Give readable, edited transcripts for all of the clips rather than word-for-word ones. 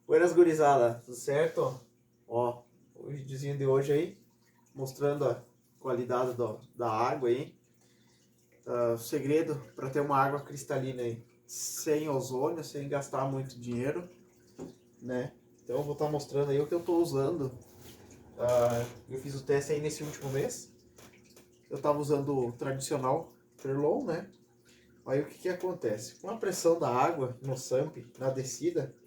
Buenas gurizada, tudo certo? Ó, o videozinho de hoje aí, mostrando a qualidade da água aí. O segredo para ter uma água cristalina aí, sem ozônio, sem gastar muito dinheiro, né? Então eu vou estar mostrando aí o que eu estou usando. Eu fiz o teste aí nesse último mês. Eu estava usando o tradicional Perlon, né? Aí o que acontece? Com a pressão da água no sump, na descida,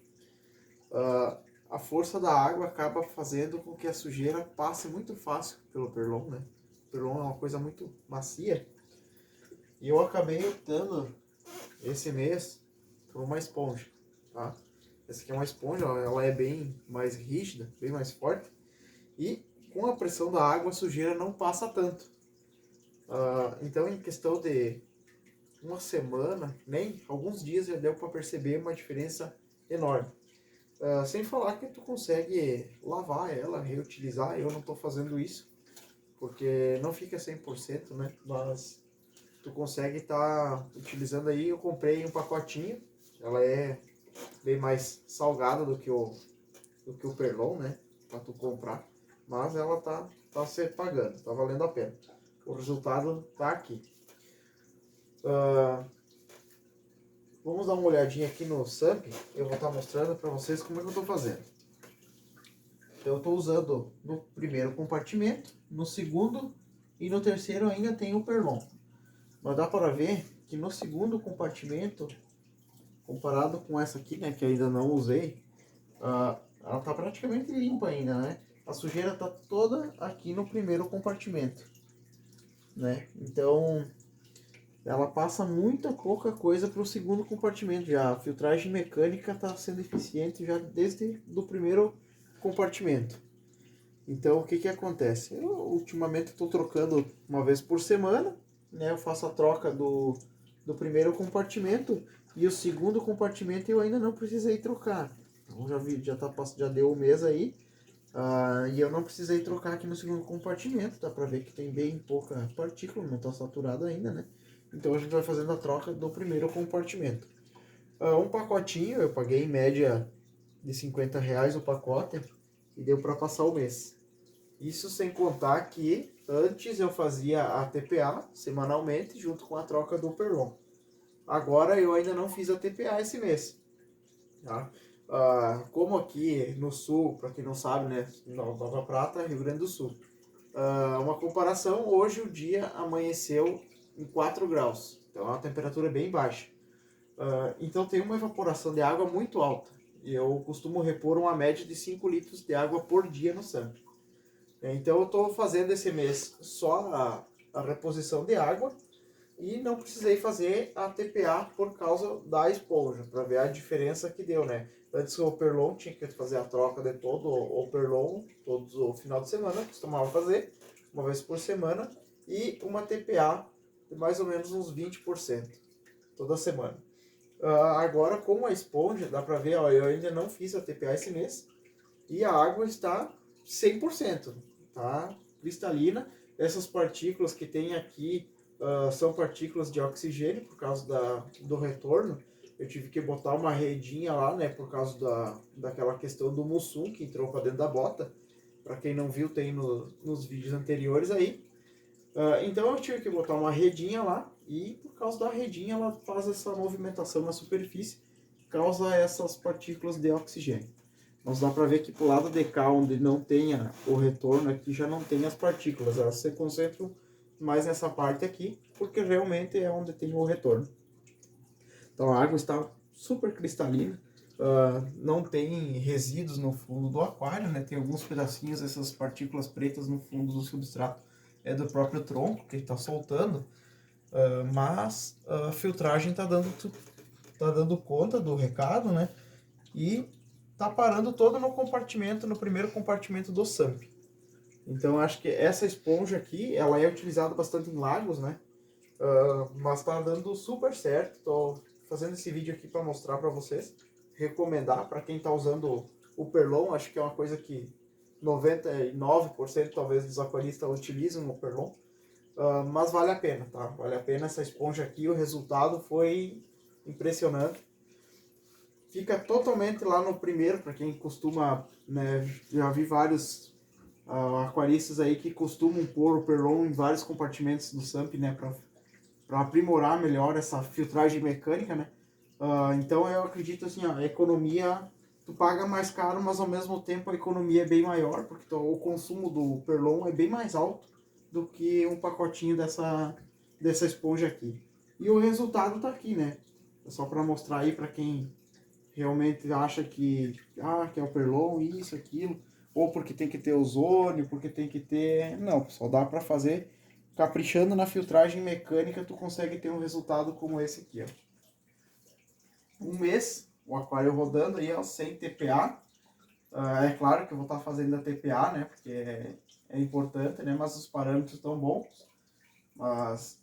a força da água acaba fazendo com que a sujeira passe muito fácil pelo perlon, né? O perlon é uma coisa muito macia. E eu acabei optando esse mês por uma esponja, tá? Essa aqui é uma esponja, ela é bem mais rígida, bem mais forte. E com a pressão da água a sujeira não passa tanto. Então em questão de uma semana, nem alguns dias já deu para perceber uma diferença enorme. Sem falar que tu consegue lavar ela, reutilizar. Eu não estou fazendo isso, porque não fica 100%, né? Mas tu consegue estar utilizando aí. Eu comprei um pacotinho, ela é bem mais salgada do que o Perlon, né? Para tu comprar. Mas ela tá se pagando, tá valendo a pena. O resultado tá aqui. Vamos dar uma olhadinha aqui no SAMP. Eu vou estar mostrando para vocês como é que eu estou fazendo. Então eu estou usando no primeiro compartimento, no segundo e no terceiro ainda tem o Perlon. Mas dá para ver que no segundo compartimento, comparado com essa aqui, né, que ainda não usei, ela está praticamente limpa ainda, né? A sujeira está toda aqui no primeiro compartimento, né? Então ela passa muita pouca coisa para o segundo compartimento já. A filtragem mecânica está sendo eficiente já desde o primeiro compartimento. Então o que acontece? Eu ultimamente estou trocando uma vez por semana, né? Eu faço a troca do primeiro compartimento e o segundo compartimento eu ainda não precisei trocar. Então já deu um mês aí, e eu não precisei trocar aqui no segundo compartimento. Dá para ver que tem bem pouca partícula, não está saturado ainda, né? Então a gente vai fazendo a troca do primeiro compartimento. Um pacotinho eu paguei em média de R$ 50 o pacote e deu para passar o mês. Isso sem contar que antes eu fazia a TPA semanalmente junto com a troca do Perlon. Agora eu ainda não fiz a TPA esse mês. Tá? Como aqui no sul, para quem não sabe, né, Nova Prata, Rio Grande do Sul. Uma comparação, hoje o dia amanheceu em 4 graus, então é uma temperatura bem baixa. Então tem uma evaporação de água muito alta. E eu costumo repor uma média de 5 litros de água por dia no SAMP. Então eu estou fazendo esse mês só a reposição de água e não precisei fazer a TPA por causa da esponja, para ver a diferença que deu, né? Antes o Perlon tinha que fazer a troca de todo o Perlon, todos o final de semana, costumava fazer, uma vez por semana, e uma TPA de mais ou menos uns 20%, toda semana. Agora com a esponja, dá para ver, ó, eu ainda não fiz a TPA esse mês, e a água está 100%, tá? Cristalina. Essas partículas que tem aqui são partículas de oxigênio por causa do retorno. Eu tive que botar uma redinha lá, né, por causa daquela questão do mussum que entrou para dentro da bota. Para quem não viu, tem nos vídeos anteriores aí. Então eu tive que botar uma redinha lá e por causa da redinha ela faz essa movimentação na superfície, causa essas partículas de oxigênio. Mas dá para ver que pro lado de cá, onde não tenha o retorno, aqui já não tem as partículas. Elas se concentram mais nessa parte aqui, porque realmente é onde tem o retorno. Então a água está super cristalina, não tem resíduos no fundo do aquário, né? Tem alguns pedacinhos dessas partículas pretas no fundo do substrato, é do próprio tronco que está soltando, mas a filtragem está dando conta do recado, né? E tá parando todo no compartimento, no primeiro compartimento do SAMP. Então acho que essa esponja aqui, ela é utilizada bastante em lagos, né? Mas tá dando super certo. Tô fazendo esse vídeo aqui para mostrar para vocês, recomendar para quem tá usando o Perlon. Acho que é uma coisa que 99% talvez dos aquaristas utilizam o Perlon. Mas vale a pena, tá? Vale a pena essa esponja aqui, o resultado foi impressionante. fica totalmente lá no primeiro, para quem costuma, né, já vi vários aquaristas aí que costumam pôr o Perlon em vários compartimentos do SUMP, né, para aprimorar melhor essa filtragem mecânica, né. Então eu acredito assim, ó, a economia, tu paga mais caro, mas ao mesmo tempo a economia é bem maior, porque o consumo do Perlon é bem mais alto do que um pacotinho dessa esponja aqui. E o resultado tá aqui, né? É só para mostrar aí para quem realmente acha que é o Perlon, isso, aquilo, ou porque tem que ter ozônio, porque tem que ter... Não, só dá para fazer caprichando na filtragem mecânica, tu consegue ter um resultado como esse aqui, ó. Um mês, o aquário rodando aí, ó, sem TPA. É claro que eu vou estar fazendo a TPA, né, porque é importante, né, mas os parâmetros estão bons. Mas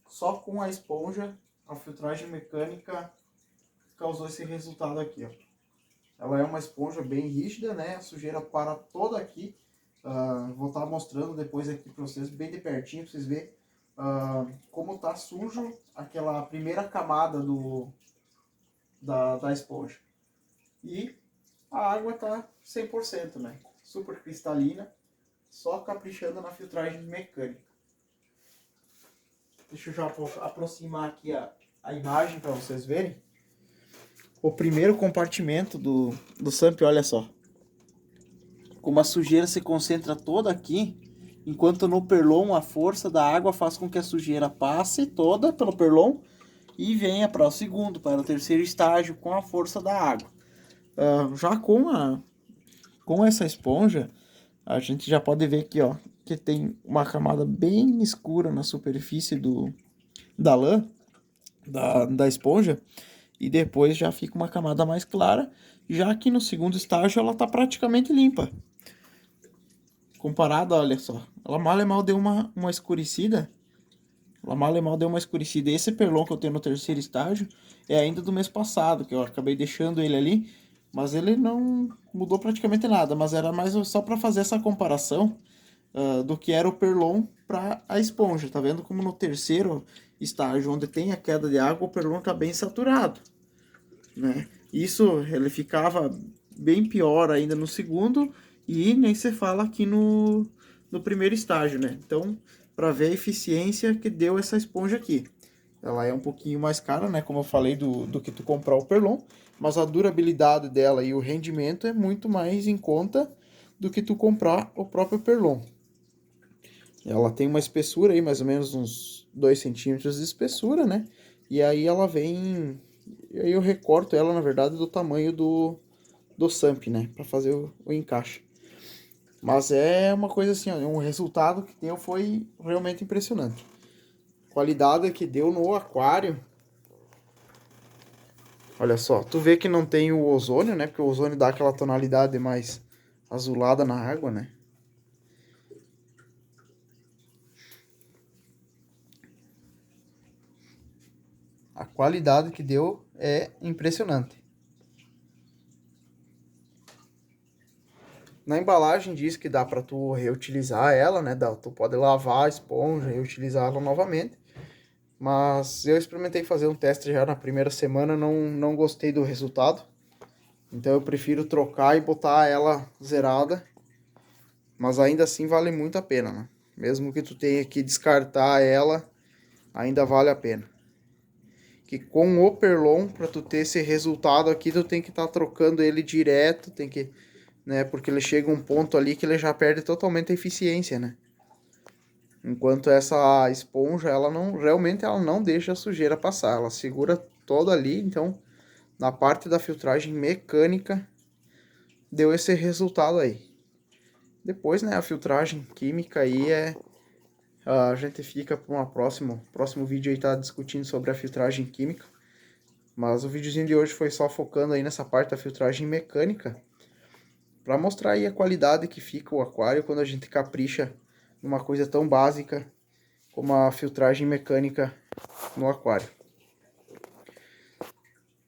só com a esponja, a filtragem mecânica causou esse resultado aqui, ó. Ela é uma esponja bem rígida, né? A sujeira para toda aqui. Vou estar mostrando depois aqui para vocês, bem de pertinho, para vocês verem como tá sujo aquela primeira camada da esponja. E a água tá 100%, né? Super cristalina, só caprichando na filtragem mecânica. Deixa eu já aproximar aqui a imagem para vocês verem. O primeiro compartimento do SUMP, olha só. Como a sujeira se concentra toda aqui, enquanto no Perlon a força da água faz com que a sujeira passe toda pelo Perlon e venha para o segundo, para o terceiro estágio com a força da água. Já com essa esponja, a gente já pode ver aqui, ó, que tem uma camada bem escura na superfície da lã, da esponja, e depois já fica uma camada mais clara, já que no segundo estágio ela está praticamente limpa. Comparada, olha só, ela mal e mal deu uma escurecida. Ela mal e mal deu uma escurecida. Esse Perlon que eu tenho no terceiro estágio é ainda do mês passado, que eu acabei deixando ele ali, mas ele não mudou praticamente nada, mas era mais só para fazer essa comparação do que era o Perlon para a esponja. Tá vendo como no terceiro estágio, onde tem a queda de água, o Perlon está bem saturado, né? Isso, ele ficava bem pior ainda no segundo e nem se fala aqui no primeiro estágio, né? Então, para ver a eficiência que deu essa esponja aqui. Ela é um pouquinho mais cara, né? Como eu falei, do que tu comprar o Perlon, mas a durabilidade dela e o rendimento é muito mais em conta do que tu comprar o próprio Perlon. Ela tem uma espessura aí, mais ou menos uns 2 centímetros de espessura, né? E aí ela vem... E aí eu recorto ela, na verdade, do tamanho do SUMP, né? Pra fazer o encaixe. Mas é uma coisa assim, ó, um resultado que deu foi realmente impressionante. Qualidade que deu no aquário. Olha só, tu vê que não tem o ozônio, né? Porque o ozônio dá aquela tonalidade mais azulada na água, né? A qualidade que deu é impressionante. Na embalagem diz que dá para tu reutilizar ela, né? Tu pode lavar a esponja e utilizá-la novamente. Mas eu experimentei fazer um teste já na primeira semana, não gostei do resultado. Então eu prefiro trocar e botar ela zerada. Mas ainda assim vale muito a pena, né? Mesmo que tu tenha que descartar ela, ainda vale a pena. Que com o Perlon, para tu ter esse resultado aqui, tu tem que estar trocando ele direto, tem que, né? Porque ele chega um ponto ali que ele já perde totalmente a eficiência, né? Enquanto essa esponja, realmente ela não deixa a sujeira passar, ela segura toda ali, então na parte da filtragem mecânica deu esse resultado aí. Depois, né, a filtragem química aí a gente fica para um próximo vídeo aí tá discutindo sobre a filtragem química. Mas o videozinho de hoje foi só focando aí nessa parte da filtragem mecânica, para mostrar aí a qualidade que fica o aquário quando a gente capricha numa coisa tão básica como a filtragem mecânica no aquário.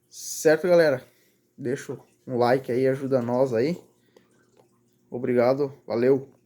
Certo, galera? Deixa um like aí, ajuda nós aí. Obrigado, valeu!